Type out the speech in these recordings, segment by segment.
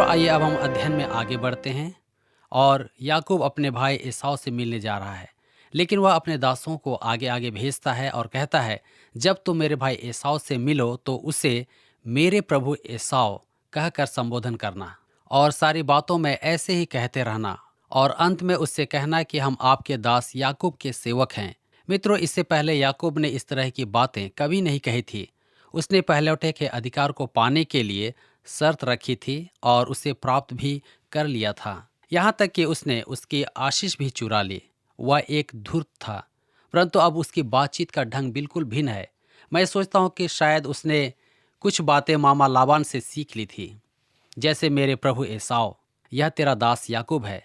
मित्रों, आइए अब हम अध्ययन में आगे बढ़ते हैं। और याकूब अपने भाई एसाव से मिलने जा रहा है, लेकिन वह अपने दासों को आगे आगे भेजता है और कहता है, जब तुम मेरे भाई एसाव से मिलो तो उसे मेरे प्रभु एसाव कहकर संबोधन करना और सारी बातों में ऐसे ही कहते रहना, और अंत में उससे कहना कि हम आपके दास याकूब के सेवक हैं। मित्रों, इससे पहले याकूब ने इस तरह की बातें कभी नहीं कही थी। उसने पहलौठे के अधिकार को पाने के लिए शर्त रखी थी और उसे प्राप्त भी कर लिया था। यहाँ तक कि उसने उसकी आशीष भी चुरा ली। वह एक धूर्त था, परंतु अब उसकी बातचीत का ढंग बिल्कुल भिन्न है। मैं सोचता हूँ कि शायद उसने कुछ बातें मामा लाबान से सीख ली थी, जैसे मेरे प्रभु एसाव, यह तेरा दास याकूब है।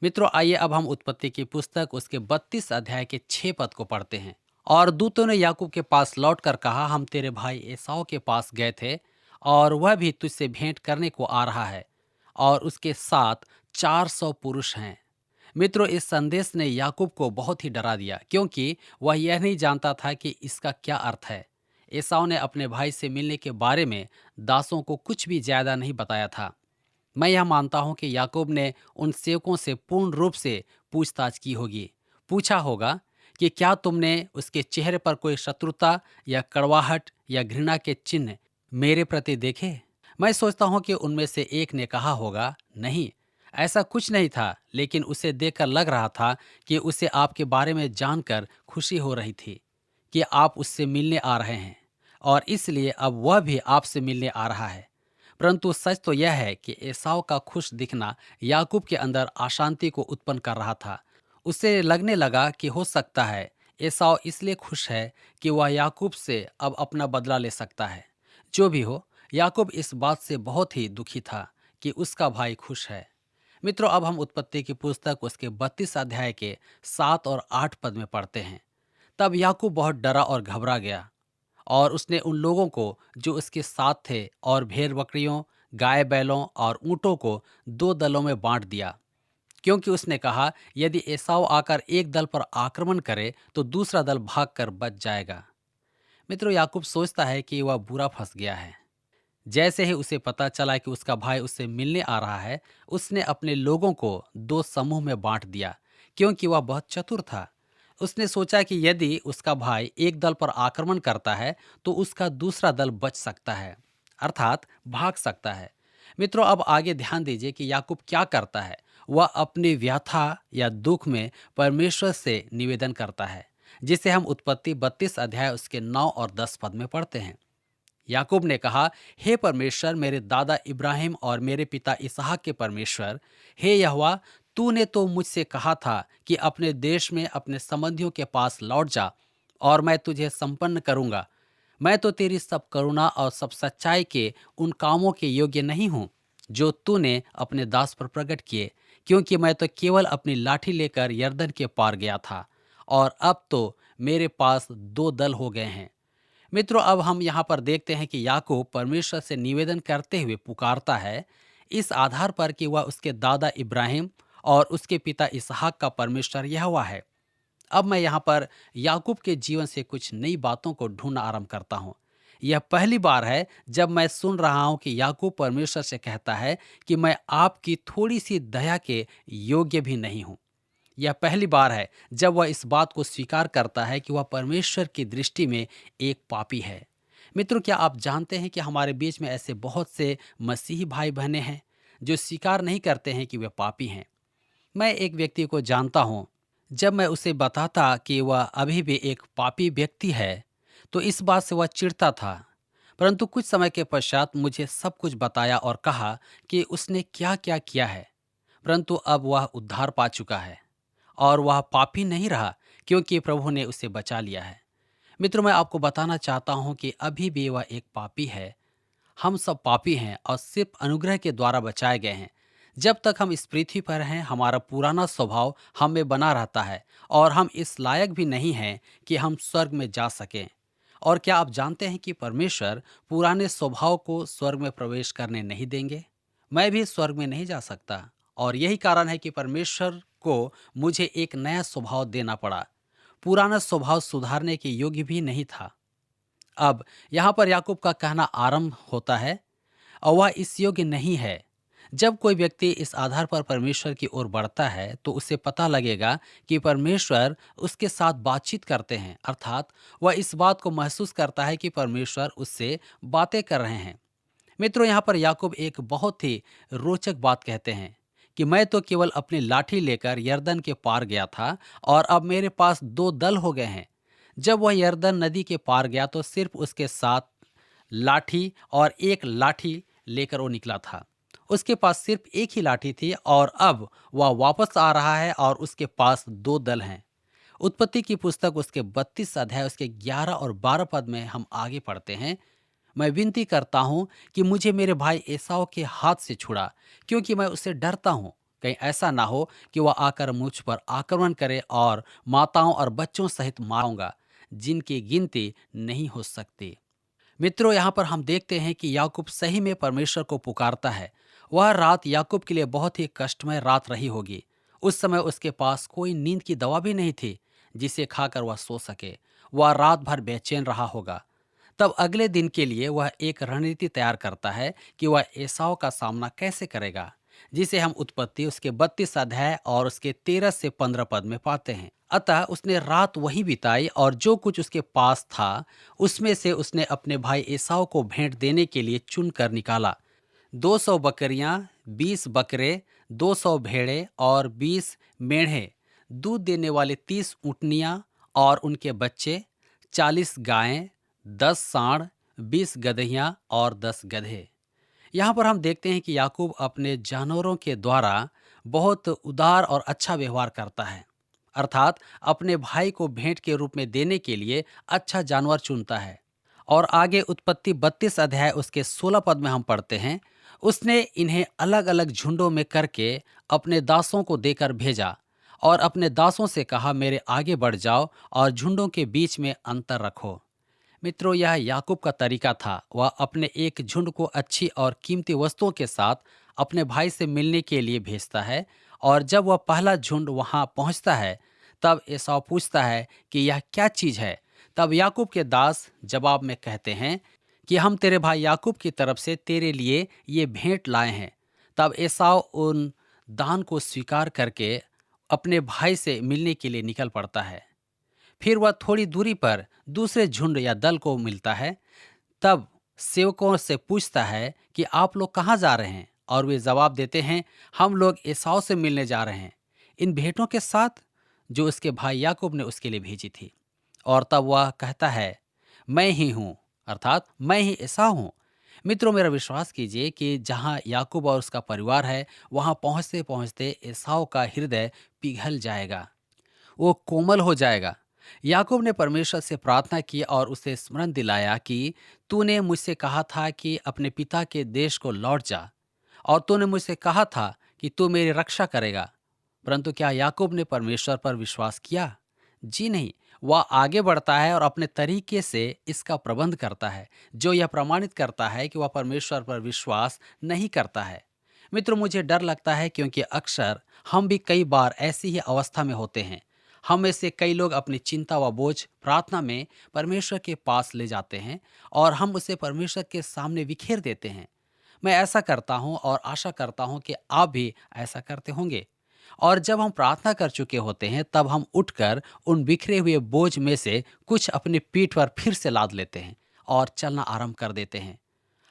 मित्रों, आइए अब हम उत्पत्ति की पुस्तक उसके 32 अध्याय के 6 पद को पढ़ते हैं। और दूतों ने याकूब के पास लौटकर कहा, हम तेरे भाई एसाव के पास गए थे और वह भी तुझसे भेंट करने को आ रहा है और उसके साथ 400 पुरुष हैं। मित्रों, इस संदेश ने याकूब को बहुत ही डरा दिया, क्योंकि वह यह नहीं जानता था कि इसका क्या अर्थ है। एसाव ने अपने भाई से मिलने के बारे में दासों को कुछ भी ज्यादा नहीं बताया था। मैं यह मानता हूं कि याकूब ने उन सेवकों से पूर्ण रूप से पूछताछ की होगी। पूछा होगा कि क्या तुमने उसके चेहरे पर कोई शत्रुता या कड़वाहट या घृणा के चिन्ह मेरे प्रति देखे। मैं सोचता हूं कि उनमें से एक ने कहा होगा, नहीं, ऐसा कुछ नहीं था, लेकिन उसे देखकर लग रहा था कि उसे आपके बारे में जानकर खुशी हो रही थी कि आप उससे मिलने आ रहे हैं, और इसलिए अब वह भी आपसे मिलने आ रहा है। परंतु सच तो यह है कि एसाव का खुश दिखना याकूब के अंदर अशांति को उत्पन्न कर रहा था। उसे लगने लगा कि हो सकता है एसाव इसलिए खुश है कि वह याकूब से अब अपना बदला ले सकता है। जो भी हो, याकूब इस बात से बहुत ही दुखी था कि उसका भाई खुश है। मित्रों, अब हम उत्पत्ति की पुस्तक उसके 32 अध्याय के 7 और 8 पद में पढ़ते हैं। तब याकूब बहुत डरा और घबरा गया, और उसने उन लोगों को जो उसके साथ थे और भेड़ बकरियों, गाय बैलों और ऊंटों को 2 दलों में बांट दिया, क्योंकि उसने कहा, यदि एसाव आकर एक दल पर आक्रमण करे तो दूसरा दल भागकर बच जाएगा। मित्रों, याकूब सोचता है कि वह बुरा फंस गया है। जैसे ही उसे पता चला कि उसका भाई उससे मिलने आ रहा है, उसने अपने लोगों को 2 समूह में बांट दिया, क्योंकि वह बहुत चतुर था। उसने सोचा कि यदि उसका भाई एक दल पर आक्रमण करता है तो उसका दूसरा दल बच सकता है, अर्थात भाग सकता है। मित्रों, अब आगे ध्यान दीजिए कि याकूब क्या करता है। वह अपनी व्यथा या दुख में परमेश्वर से निवेदन करता है, जिसे हम उत्पत्ति 32 अध्याय उसके 9 और 10 पद में पढ़ते हैं। याकूब ने कहा, हे परमेश्वर, मेरे दादा इब्राहिम और मेरे पिता इसहाक के परमेश्वर, हे यहोवा, तूने तो मुझसे कहा था कि अपने देश में अपने संबंधियों के पास लौट जा और मैं तुझे संपन्न करूंगा। मैं तो तेरी सब करुणा और सब सच्चाई के उन कामों के योग्य नहीं हूँ जो तूने अपने दास पर प्रकट किए, क्योंकि मैं तो केवल अपनी लाठी लेकर यरदन के पार गया था, और अब तो मेरे पास 2 दल हो गए हैं। मित्रों, अब हम यहाँ पर देखते हैं कि याकूब परमेश्वर से निवेदन करते हुए पुकारता है, इस आधार पर कि वह उसके दादा इब्राहिम और उसके पिता इसहाक का परमेश्वर यहोवा है। अब मैं यहाँ पर याकूब के जीवन से कुछ नई बातों को ढूंढना आरंभ करता हूँ। यह पहली बार है जब मैं सुन रहा हूँ कि याकूब परमेश्वर से कहता है कि मैं आपकी थोड़ी सी दया के योग्य भी नहीं हूँ। यह पहली बार है जब वह इस बात को स्वीकार करता है कि वह परमेश्वर की दृष्टि में एक पापी है। मित्रों, क्या आप जानते हैं कि हमारे बीच में ऐसे बहुत से मसीही भाई बहनें हैं जो स्वीकार नहीं करते हैं कि वे पापी हैं। मैं एक व्यक्ति को जानता हूँ। जब मैं उसे बताता कि वह अभी भी एक पापी व्यक्ति है तो इस बात से वह चिढ़ता था, परंतु कुछ समय के पश्चात मुझे सब कुछ बताया और कहा कि उसने क्या क्या किया है। परंतु अब वह उद्धार पा चुका है और वह पापी नहीं रहा, क्योंकि प्रभु ने उसे बचा लिया है। मित्रों, मैं आपको बताना चाहता हूं कि अभी भी वह एक पापी है। हम सब पापी हैं और सिर्फ अनुग्रह के द्वारा बचाए गए हैं। जब तक हम इस पृथ्वी पर हैं, हमारा पुराना स्वभाव हम में बना रहता है और हम इस लायक भी नहीं हैं कि हम स्वर्ग में जा सकें। और क्या आप जानते हैं कि परमेश्वर पुराने स्वभाव को स्वर्ग में प्रवेश करने नहीं देंगे। मैं भी स्वर्ग में नहीं जा सकता, और यही कारण है कि परमेश्वर को मुझे एक नया स्वभाव देना पड़ा। पुराना स्वभाव सुधारने के योग्य भी नहीं था। अब यहाँ पर याकूब का कहना आरंभ होता है, और वह इस योग्य नहीं है। जब कोई व्यक्ति इस आधार पर परमेश्वर की ओर बढ़ता है तो उसे पता लगेगा कि परमेश्वर उसके साथ बातचीत करते हैं, अर्थात वह इस बात को महसूस करता है कि परमेश्वर उससे बातें कर रहे हैं। मित्रों, यहाँ पर याकूब एक बहुत ही रोचक बात कहते हैं कि मैं तो केवल अपनी लाठी लेकर यरदन के पार गया था और अब मेरे पास दो दल हो गए हैं। जब वह यरदन नदी के पार गया तो सिर्फ उसके साथ लाठी और एक लाठी लेकर वो निकला था। उसके पास सिर्फ एक ही लाठी थी और अब वह वापस आ रहा है और उसके पास दो दल हैं। उत्पत्ति की पुस्तक उसके 32 अध्याय उसके 11 और 12 पद में हम आगे पढ़ते हैं। मैं विनती करता हूँ कि मुझे मेरे भाई एसाव के हाथ से छुड़ा, क्योंकि मैं उससे डरता हूँ। कहीं ऐसा ना हो कि वह आकर मुझ पर आक्रमण करे और माताओं और बच्चों सहित मारूंगा, जिनकी गिनती नहीं हो सकती। मित्रों, यहाँ पर हम देखते हैं कि याकूब सही में परमेश्वर को पुकारता है। वह रात याकूब के लिए बहुत ही कष्टमय रात रही होगी। उस समय उसके पास कोई नींद की दवा भी नहीं थी जिसे खाकर वह सो सके। वह रात भर बेचैन रहा होगा। तब अगले दिन के लिए वह एक रणनीति तैयार करता है कि वह एसाव का सामना कैसे करेगा, जिसे हम उत्पत्ति उसके 32 अध्याय और उसके 13 से 15 पद में पाते हैं। अतः उसने रात वही बिताई और जो कुछ उसके पास था उसमें से उसने अपने भाई एसाव को भेंट देने के लिए चुन कर निकाला। 200 बकरियां, 20 बकरे, 200 भेड़े और 20 मेढ़े, दूध देने वाले 30 ऊँटनियां और उनके बच्चे, 40 गायें, 10 सांड, 20 गदहियां और 10 गधे। यहाँ पर हम देखते हैं कि याकूब अपने जानवरों के द्वारा बहुत उदार और अच्छा व्यवहार करता है, अर्थात अपने भाई को भेंट के रूप में देने के लिए अच्छा जानवर चुनता है। और आगे उत्पत्ति 32 अध्याय उसके 16 पद में हम पढ़ते हैं, उसने इन्हें अलग अलग झुंडों में करके अपने दासों को देकर भेजा और अपने दासों से कहा, मेरे आगे बढ़ जाओ और झुंडों के बीच में अंतर रखो। मित्रों, यह याकूब का तरीका था। वह अपने एक झुंड को अच्छी और कीमती वस्तुओं के साथ अपने भाई से मिलने के लिए भेजता है। और जब वह पहला झुंड वहां पहुंचता है तब एसाव पूछता है कि यह क्या चीज है। तब याकूब के दास जवाब में कहते हैं कि हम तेरे भाई याकूब की तरफ से तेरे लिए ये भेंट लाए हैं। तब एसाव उन दान को स्वीकार करके अपने भाई से मिलने के लिए निकल पड़ता है। फिर वह थोड़ी दूरी पर दूसरे झुंड या दल को मिलता है। तब सेवकों से पूछता है कि आप लोग कहाँ जा रहे हैं, और वे जवाब देते हैं, हम लोग एसाव से मिलने जा रहे हैं, इन भेंटों के साथ जो उसके भाई याकूब ने उसके लिए भेजी थी। और तब वह कहता है, मैं ही हूँ, अर्थात मैं ही एसाव हूँ। मित्रों, मेरा विश्वास कीजिए कि जहाँ याकूब और उसका परिवार है, वहाँ पहुँचते पहुँचते एसाव का हृदय पिघल जाएगा, वो कोमल हो जाएगा। याकूब ने परमेश्वर से प्रार्थना की और उसे स्मरण दिलाया कि तूने मुझसे कहा था कि अपने पिता के देश को लौट जा, और तूने मुझसे कहा था कि तू मेरी रक्षा करेगा। परंतु क्या याकूब ने परमेश्वर पर विश्वास किया? जी नहीं। वह आगे बढ़ता है और अपने तरीके से इसका प्रबंध करता है, जो यह प्रमाणित करता है कि वह परमेश्वर पर विश्वास नहीं करता है। मित्रों, मुझे डर लगता है क्योंकि अक्सर हम भी कई बार ऐसी ही अवस्था में होते हैं। हम में से कई लोग अपनी चिंता व बोझ प्रार्थना में परमेश्वर के पास ले जाते हैं और हम उसे परमेश्वर के सामने बिखेर देते हैं। मैं ऐसा करता हूं और आशा करता हूं कि आप भी ऐसा करते होंगे। और जब हम प्रार्थना कर चुके होते हैं तब हम उठकर उन बिखरे हुए बोझ में से कुछ अपनी पीठ पर फिर से लाद लेते हैं और चलना आरंभ कर देते हैं।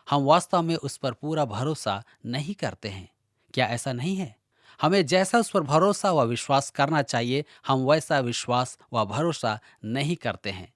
हम वास्तव में उस पर पूरा भरोसा नहीं करते हैं। क्या ऐसा नहीं है? हमें जैसा उस पर भरोसा व विश्वास करना चाहिए, हम वैसा विश्वास व भरोसा नहीं करते हैं।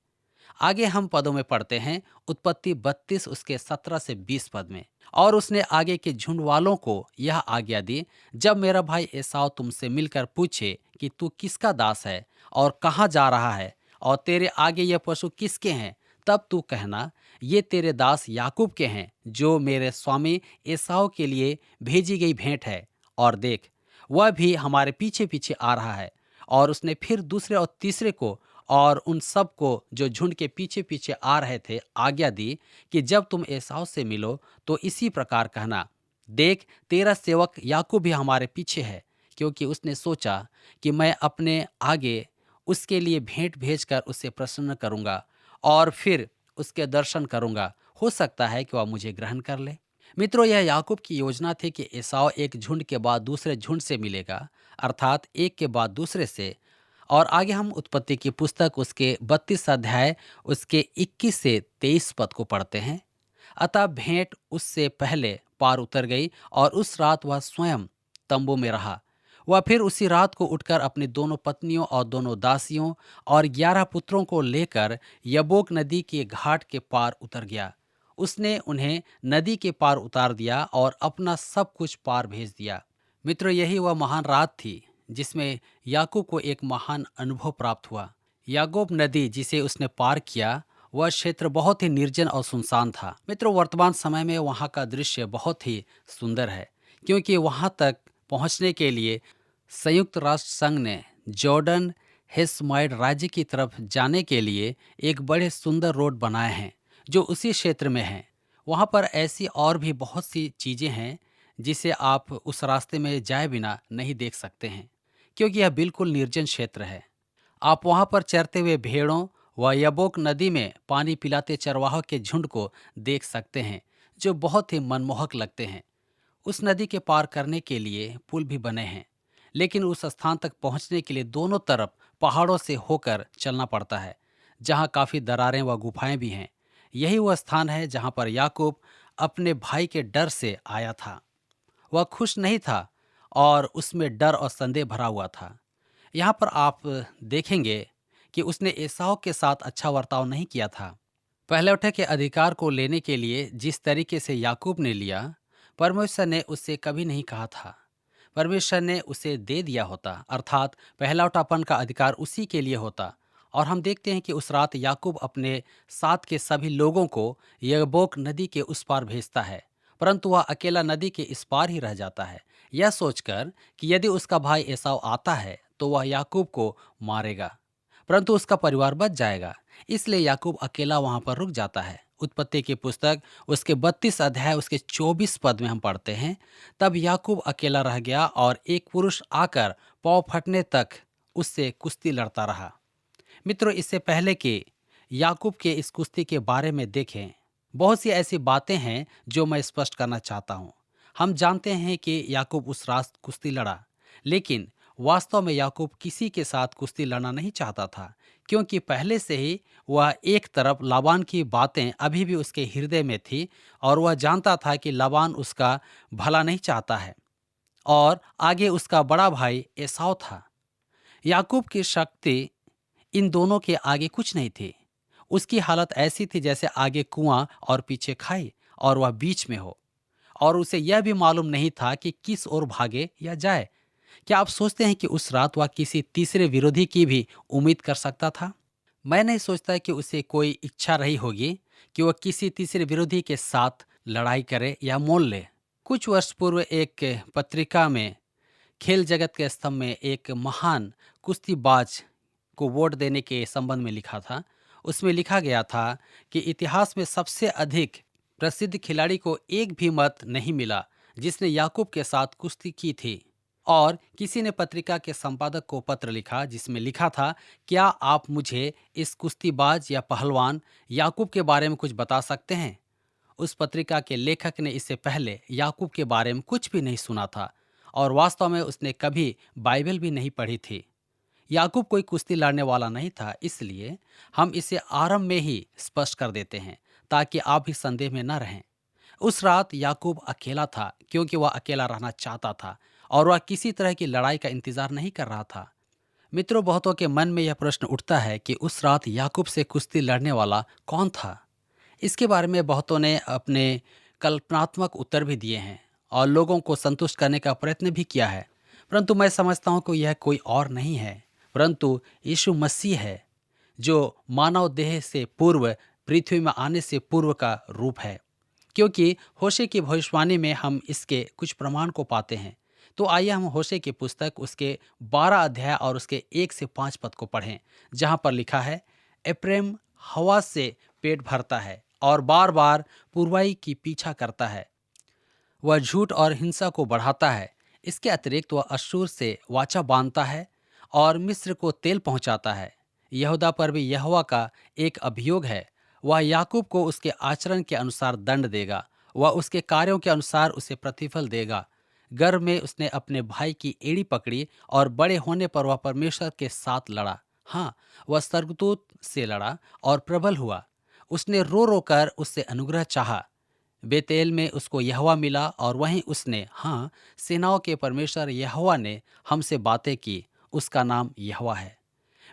आगे हम पदों में पढ़ते हैं, उत्पत्ति 32 उसके 17 से 20 पद में। और उसने आगे के झुंड वालों को यह आज्ञा दी, जब मेरा भाई एसाव तुमसे मिलकर पूछे कि तू किसका दास है और कहाँ जा रहा है और तेरे आगे ये पशु किसके हैं, तब तू कहना, ये तेरे दास याकूब के हैं, जो मेरे स्वामी एसाव के लिए भेजी गई भेंट है। और देख, वह भी हमारे पीछे पीछे आ रहा है। और उसने फिर दूसरे और तीसरे को और उन सब को जो झुंड के पीछे पीछे आ रहे थे आज्ञा दी कि जब तुम एसाव से मिलो तो इसी प्रकार कहना, देख, तेरा सेवक याकूब भी हमारे पीछे है, क्योंकि उसने सोचा कि मैं अपने आगे उसके लिए भेंट भेजकर उसे प्रसन्न करूंगा और फिर उसके दर्शन करूंगा। हो सकता है कि वह मुझे ग्रहण कर ले। मित्रों, यह याकूब की योजना थी कि एसाव एक झुंड के बाद दूसरे झुंड से मिलेगा, अर्थात एक के बाद दूसरे से। और आगे हम उत्पत्ति की पुस्तक उसके 32 अध्याय उसके 21 से 23 पद को पढ़ते हैं। अतः भेंट उससे पहले पार उतर गई और उस रात वह स्वयं तंबू में रहा। वह फिर उसी रात को उठकर अपनी दोनों पत्नियों और दोनों दासियों और 11 पुत्रों को लेकर यबोक नदी के घाट के पार उतर गया। उसने उन्हें नदी के पार उतार दिया और अपना सब कुछ पार भेज दिया। मित्रों, यही वह महान रात थी जिसमें याकूब को एक महान अनुभव प्राप्त हुआ। याकूब नदी जिसे उसने पार किया, वह क्षेत्र बहुत ही निर्जन और सुनसान था। मित्रों, वर्तमान समय में वहाँ का दृश्य बहुत ही सुंदर है, क्योंकि वहाँ तक पहुँचने के लिए संयुक्त राष्ट्र संघ ने जॉर्डन हेसमाइड राज्य की तरफ जाने के लिए एक बड़े सुंदर रोड बनाए हैं, जो उसी क्षेत्र में हैं। वहाँ पर ऐसी और भी बहुत सी चीज़ें हैं जिसे आप उस रास्ते में जाए बिना नहीं देख सकते हैं, क्योंकि यह बिल्कुल निर्जन क्षेत्र है। आप वहाँ पर चरते हुए भेड़ों व यबोक नदी में पानी पिलाते चरवाहों के झुंड को देख सकते हैं, जो बहुत ही मनमोहक लगते हैं। उस नदी के पार करने के लिए पुल भी बने हैं, लेकिन उस स्थान तक पहुंचने के लिए दोनों तरफ पहाड़ों से होकर चलना पड़ता है, जहां काफी दरारें व गुफाएं भी हैं। यही वह स्थान है जहां पर याकूब अपने भाई के डर से आया था। वह खुश नहीं था और उसमें डर और संदेह भरा हुआ था। यहाँ पर आप देखेंगे कि उसने एसाव के साथ अच्छा बर्ताव नहीं किया था। पहलौठे के अधिकार को लेने के लिए जिस तरीके से याकूब ने लिया, परमेश्वर ने उससे कभी नहीं कहा था। परमेश्वर ने उसे दे दिया होता, अर्थात पहलौठापन का अधिकार उसी के लिए होता। और हम देखते हैं कि उस रात याकूब अपने साथ के सभी लोगों को यब्बोक नदी के उस पार भेजता है, परंतु वह अकेला नदी के इस पार ही रह जाता है, यह सोचकर कि यदि उसका भाई एसाव आता है तो वह याकूब को मारेगा, परंतु उसका परिवार बच जाएगा। इसलिए याकूब अकेला वहां पर रुक जाता है। उत्पत्ति की पुस्तक उसके 32 अध्याय उसके 24 पद में हम पढ़ते हैं, तब याकूब अकेला रह गया और एक पुरुष आकर पाँव फटने तक उससे कुश्ती लड़ता रहा। मित्रों, इससे पहले कि याकूब के इस कुश्ती के बारे में देखें, बहुत सी ऐसी बातें हैं जो मैं स्पष्ट करना चाहता हूँ। हम जानते हैं कि याकूब उस रात कुश्ती लड़ा, लेकिन वास्तव में याकूब किसी के साथ कुश्ती लड़ना नहीं चाहता था, क्योंकि पहले से ही वह एक तरफ लाबान की बातें अभी भी उसके हृदय में थी और वह जानता था कि लाबान उसका भला नहीं चाहता है और आगे उसका बड़ा भाई एसाव था। याकूब की शक्ति इन दोनों के आगे कुछ नहीं थी। उसकी हालत ऐसी थी जैसे आगे कुआं और पीछे खाई और वह बीच में हो, और उसे यह भी मालूम नहीं था कि किस ओर भागे या जाए। क्या आप सोचते हैं कि उस रात वह किसी तीसरे विरोधी की भी उम्मीद कर सकता था? मैं नहीं सोचता कि उसे कोई इच्छा रही होगी कि वह किसी तीसरे विरोधी के साथ लड़ाई करे या मोल ले। कुछ वर्ष पूर्व एक पत्रिका में खेल जगत के स्तंभ में एक महान कुश्तीबाज को वोट देने के संबंध में लिखा था। उसमें लिखा गया था कि इतिहास में सबसे अधिक प्रसिद्ध खिलाड़ी को एक भी मत नहीं मिला जिसने याकूब के साथ कुश्ती की थी। और किसी ने पत्रिका के संपादक को पत्र लिखा जिसमें लिखा था, क्या आप मुझे इस कुश्तीबाज या पहलवान याकूब के बारे में कुछ बता सकते हैं? उस पत्रिका के लेखक ने इससे पहले याकूब के बारे में कुछ भी नहीं सुना था और वास्तव में उसने कभी बाइबल भी नहीं पढ़ी थी। याकूब कोई कुश्ती लड़ने वाला नहीं था, इसलिए हम इसे आरंभ में ही स्पष्ट कर देते हैं ताकि आप भी संदेह में न रहें। उस रात याकूब अकेला था, क्योंकि वह अकेला रहना चाहता था और वह किसी तरह की लड़ाई का इंतजार नहीं कर रहा था। मित्रों, बहुतों के मन में यह प्रश्न उठता है कि उस रात याकूब से कुश्ती लड़ने वाला कौन था। इसके बारे में बहुतों ने अपने कल्पनात्मक उत्तर भी दिए हैं और लोगों को संतुष्ट करने का प्रयत्न भी किया है, परंतु मैं समझता हूं कि यह कोई और नहीं है परंतु यीशु मसीह है, जो मानव देह से पूर्व, पृथ्वी में आने से पूर्व का रूप है। क्योंकि होशे की भविष्यवाणी में हम इसके कुछ प्रमाण को पाते हैं। तो आइए हम होशे की पुस्तक उसके 12 अध्याय और उसके 1 से 5 पद को पढ़ें, जहां पर लिखा है, एप्रैम हवा से पेट भरता है और बार बार पुरवाई की पीछा करता है। वह झूठ और हिंसा को बढ़ाता है। इसके अतिरिक्त वह अश्शूर से वाचा बांधता है और मिस्र को तेल पहुंचाता है। यहूदा पर भी यहोवा का एक अभियोग है, वह याकूब को उसके आचरण के अनुसार दंड देगा वह उसके कार्यों के अनुसार उसे प्रतिफल देगा। गर्भ में उसने अपने भाई की एड़ी पकड़ी और बड़े होने पर वह परमेश्वर के साथ लड़ा। हाँ, वह स्वर्गदूत से लड़ा और प्रबल हुआ। उसने रो रो कर उससे अनुग्रह चाहा। बेतेल में उसको यहोवा मिला और वहीं उसने, हाँ, सेनाओं के परमेश्वर यहोवा ने हमसे बातें की। उसका नाम यहोवा है।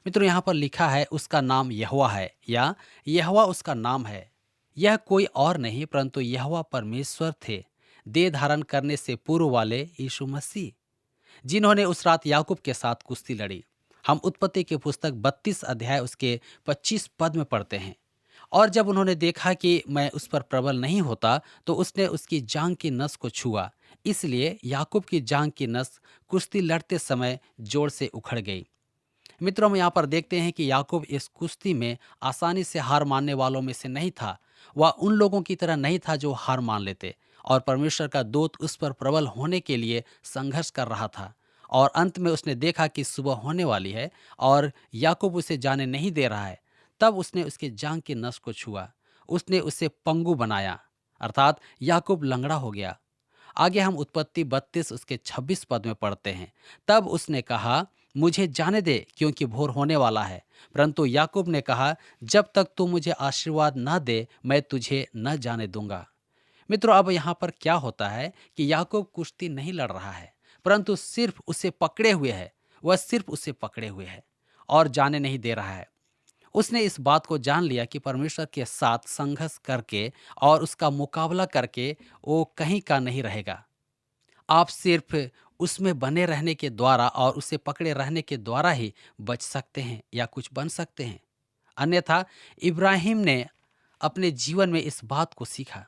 मित्रों, यहाँ पर लिखा है उसका नाम यहोवा है या यहोवा उसका नाम है। यह कोई और नहीं परंतु यहोवा परमेश्वर थे, देह धारण करने से पूर्व वाले यीशु मसीह, जिन्होंने उस रात याकूब के साथ कुश्ती लड़ी। हम उत्पत्ति की पुस्तक 32 अध्याय उसके 25 पद में पढ़ते हैं। और जब उन्होंने देखा कि मैं उस पर प्रबल नहीं होता, तो उसने उसकी जांग की नस को छुआ। इसलिए याकूब की जांग की नस कुश्ती लड़ते समय जोर से उखड़ गई। मित्रों, हम यहाँ पर देखते हैं कि याकूब इस कुश्ती में आसानी से हार मानने वालों में से नहीं था। वह उन लोगों की तरह नहीं था जो हार मान लेते, और परमेश्वर का दूत उस पर प्रबल होने के लिए संघर्ष कर रहा था। और अंत में उसने देखा कि सुबह होने वाली है और याकूब उसे जाने नहीं दे रहा है। तब उसने उसके जांग की नस को छुआ। उसने उसे पंगु बनाया, अर्थात याकूब लंगड़ा हो गया। आगे हम उत्पत्ति 32 उसके 26 पद में पढ़ते हैं। तब उसने कहा, मुझे जाने दे, क्योंकि भोर होने वाला है। परंतु याकूब ने कहा, जब तक तू मुझे आशीर्वाद न दे, मैं तुझे न जाने दूंगा। मित्रों, अब यहाँ पर क्या होता है कि याकूब कुश्ती नहीं लड़ रहा है, परंतु सिर्फ उसे पकड़े हुए है। वह सिर्फ उसे पकड़े हुए है और जाने नहीं दे रहा है। उसने इस बात को जान लिया कि परमेश्वर के साथ संघर्ष करके और उसका मुकाबला करके वो कहीं का नहीं रहेगा। आप सिर्फ उसमें बने रहने के द्वारा और उसे पकड़े रहने के द्वारा ही बच सकते हैं या कुछ बन सकते हैं। अन्यथा इब्राहिम ने अपने जीवन में इस बात को सीखा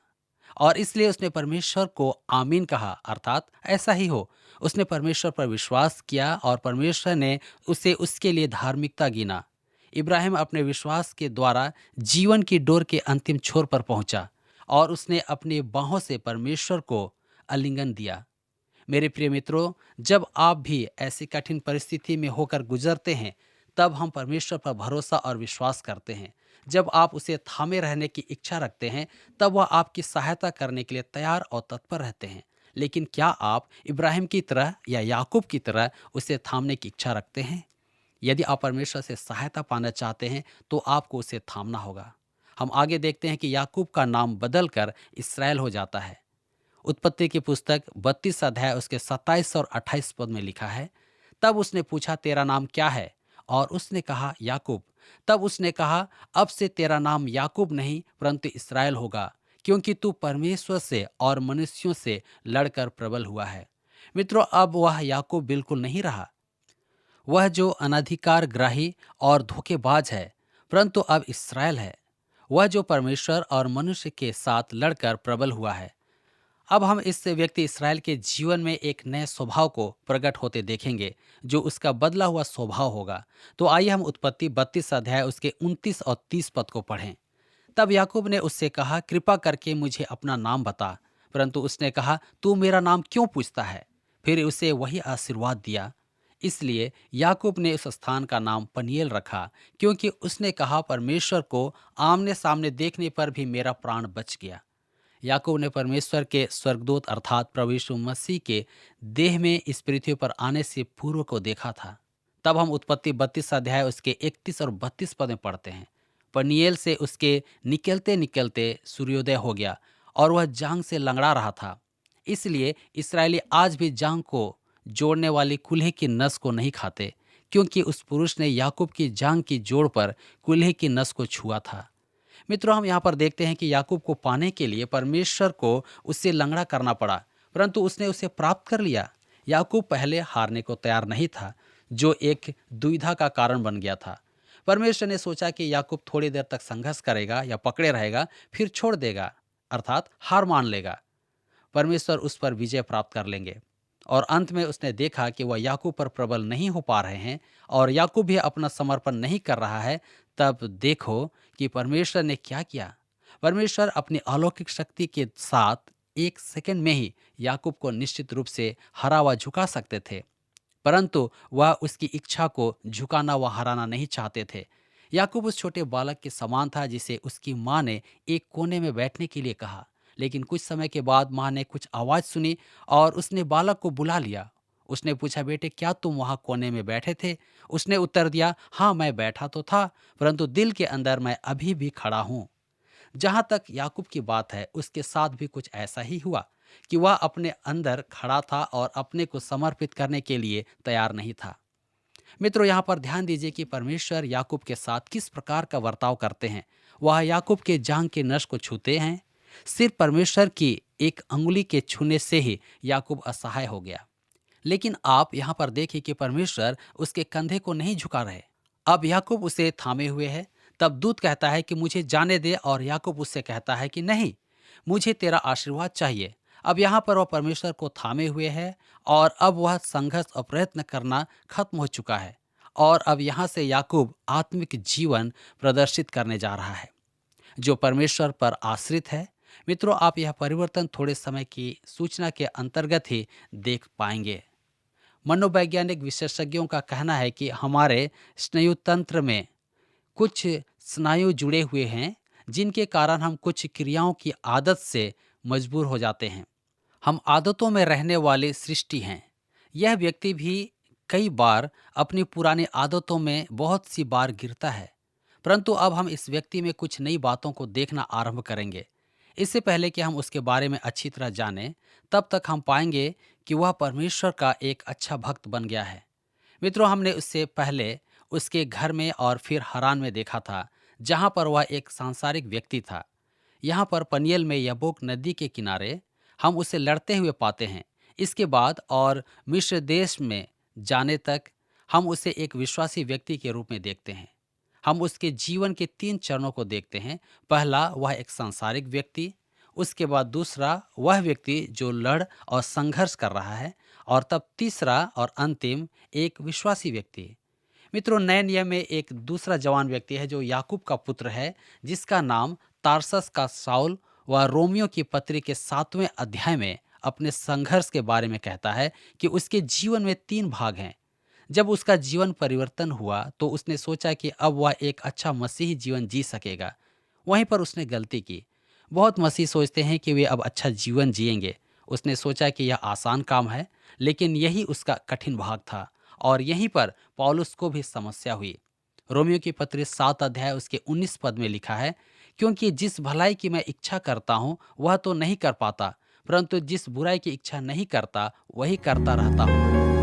और इसलिए उसने परमेश्वर को आमीन कहा, अर्थात ऐसा ही हो। उसने परमेश्वर पर विश्वास किया और परमेश्वर ने उसे उसके लिए धार्मिकता गिना। इब्राहिम अपने विश्वास के द्वारा जीवन की डोर के अंतिम छोर पर पहुंचा और उसने अपनी बाहों से परमेश्वर को आलिंगन दिया। मेरे प्रिय मित्रों, जब आप भी ऐसी कठिन परिस्थिति में होकर गुजरते हैं, तब हम परमेश्वर पर भरोसा और विश्वास करते हैं। जब आप उसे थामे रहने की इच्छा रखते हैं, तब वह आपकी सहायता करने के लिए तैयार और तत्पर रहते हैं। लेकिन क्या आप इब्राहिम की तरह या याकूब की तरह उसे थामने की इच्छा रखते हैं? यदि आप परमेश्वर से सहायता पाना चाहते हैं, तो आपको उसे थामना होगा। हम आगे देखते हैं कि याकूब का नाम बदलकर इसराइल हो जाता है। उत्पत्ति की पुस्तक 32 अध्याय उसके 27 और 28 पद में लिखा है, तब उसने पूछा, तेरा नाम क्या है? और उसने कहा, याकूब। तब उसने कहा, अब से तेरा नाम याकूब नहीं परंतु इसराइल होगा, क्योंकि तू परमेश्वर से और मनुष्यों से लड़कर प्रबल हुआ है। मित्रों, अब वह याकूब बिल्कुल नहीं रहा, वह जो अनधिकार ग्राही और धोखेबाज है, परंतु अब इसराइल है, वह जो परमेश्वर और मनुष्य के साथ लड़कर प्रबल हुआ है। अब हम इस व्यक्ति इसराइल के जीवन में एक नए स्वभाव को प्रकट होते देखेंगे, जो उसका बदला हुआ स्वभाव होगा। तो आइए हम उत्पत्ति 32 अध्याय उसके 29 और 30 पद को पढ़ें। तब याकूब ने उससे कहा, कृपा करके मुझे अपना नाम बता। परंतु उसने कहा, तू मेरा नाम क्यों पूछता है? फिर उसे वही आशीर्वाद दिया। इसलिए याकूब ने उस स्थान का नाम पनिएल रखा, क्योंकि उसने कहा, परमेश्वर को आमने सामने देखने पर भी मेरा प्राण बच गया। याकूब ने परमेश्वर के स्वर्गदूत अर्थात प्रभु यीशु मसीह के देह में इस पृथ्वी पर आने से पूर्व को देखा था। तब हम उत्पत्ति 32 अध्याय उसके 31 और 32 पद में पढ़ते हैं, पनिएल से उसके निकलते निकलते सूर्योदय हो गया और वह जांग से लंगड़ा रहा था। इसलिए इसराइली आज भी जांग को जोड़ने वाली कुल्हे की नस को नहीं खाते, क्योंकि उस पुरुष ने याकूब की जांग की जोड़ पर कुल्हे की नस को छुआ था। मित्रों, हम यहाँ पर देखते हैं कि याकूब को पाने के लिए परमेश्वर को उससे लंगड़ा करना पड़ा, परंतु उसने उसे प्राप्त कर लिया। याकूब पहले हारने को तैयार नहीं था, जो एक दुविधा का कारण बन गया था। परमेश्वर ने सोचा कि याकूब थोड़ी देर तक संघर्ष करेगा या पकड़े रहेगा, फिर छोड़ देगा, अर्थात हार मान लेगा। परमेश्वर उस पर विजय प्राप्त कर लेंगे। और अंत में उसने देखा कि वह याकूब पर प्रबल नहीं हो पा रहे हैं और याकूब भी अपना समर्पण नहीं कर रहा है। तब देखो कि परमेश्वर ने क्या किया। परमेश्वर अपनी अलौकिक शक्ति के साथ एक सेकंड में ही याकूब को निश्चित रूप से हरा व झुका सकते थे, परंतु वह उसकी इच्छा को झुकाना व हराना नहीं चाहते थे। याकूब उस छोटे बालक के समान था जिसे उसकी माँ ने एक कोने में बैठने के लिए कहा, लेकिन कुछ समय के बाद माँ ने कुछ आवाज़ सुनी और उसने बालक को बुला लिया। उसने पूछा, बेटे क्या तुम वहाँ कोने में बैठे थे? उसने उत्तर दिया, हाँ मैं बैठा तो था, परंतु दिल के अंदर मैं अभी भी खड़ा हूँ। जहाँ तक याकूब की बात है, उसके साथ भी कुछ ऐसा ही हुआ कि वह अपने अंदर खड़ा था और अपने को समर्पित करने के लिए तैयार नहीं था। मित्रों, यहाँ पर ध्यान दीजिए कि परमेश्वर याकूब के साथ किस प्रकार का बर्ताव करते हैं। वह याकूब के जांघ के नस को छूते हैं। सिर्फ परमेश्वर की एक अंगुली के छूने से ही याकूब असहाय हो गया। लेकिन आप यहाँ पर देखिए कि परमेश्वर उसके कंधे को नहीं झुका रहे। अब याकूब उसे थामे हुए है। तब दूत कहता है कि मुझे जाने दे, और याकूब उससे कहता है कि नहीं, मुझे तेरा आशीर्वाद चाहिए। अब यहाँ पर वह परमेश्वर को थामे हुए है और अब वह संघर्ष और प्रयत्न करना खत्म हो चुका है। और अब यहाँ से याकूब आत्मिक जीवन प्रदर्शित करने जा रहा है जो परमेश्वर पर आश्रित है। मित्रों, आप यह परिवर्तन थोड़े समय की सूचना के अंतर्गत ही देख पाएंगे। मनोवैज्ञानिक विशेषज्ञों का कहना है कि हमारे स्नायु तंत्र में कुछ स्नायु जुड़े हुए हैं जिनके कारण हम कुछ क्रियाओं की आदत से मजबूर हो जाते हैं। हम आदतों में रहने वाली सृष्टि हैं। यह व्यक्ति भी कई बार अपनी पुरानी आदतों में बहुत सी बार गिरता है, परंतु अब हम इस व्यक्ति में कुछ नई बातों को देखना आरंभ करेंगे। इससे पहले कि हम उसके बारे में अच्छी तरह जानें, तब तक हम पाएंगे कि वह परमेश्वर का एक अच्छा भक्त बन गया है। मित्रों, हमने उससे पहले उसके घर में और फिर हरान में देखा था, जहां पर वह एक सांसारिक व्यक्ति था। यहाँ पर पनियल में यब्बोक नदी के किनारे हम उसे लड़ते हुए पाते हैं। इसके बाद और मिस्र देश में जाने तक हम उसे एक विश्वासी व्यक्ति के रूप में देखते हैं। हम उसके जीवन के 3 चरणों को देखते हैं। पहला, वह एक सांसारिक व्यक्ति। उसके बाद दूसरा, वह व्यक्ति जो लड़ और संघर्ष कर रहा है। और तब तीसरा और अंतिम, एक विश्वासी व्यक्ति। मित्रों, नए नियम में एक दूसरा जवान व्यक्ति है जो याकूब का पुत्र है, जिसका नाम तारसस का शाऊल। वह रोमियो की पत्री के 7वें अध्याय में अपने संघर्ष के बारे में कहता है कि उसके जीवन में 3 भाग हैं। जब उसका जीवन परिवर्तन हुआ तो उसने सोचा कि अब वह एक अच्छा मसीही जीवन जी सकेगा। वहीं पर उसने गलती की। बहुत मसीह सोचते हैं कि वे अब अच्छा जीवन जिएंगे। उसने सोचा कि यह आसान काम है, लेकिन यही उसका कठिन भाग था और यहीं पर पौलुस को भी समस्या हुई। रोमियो की पत्री 7 अध्याय उसके 19 पद में लिखा है, क्योंकि जिस भलाई की मैं इच्छा करता हूँ वह तो नहीं कर पाता, परंतु जिस बुराई की इच्छा नहीं करता वही करता रहता हूँ।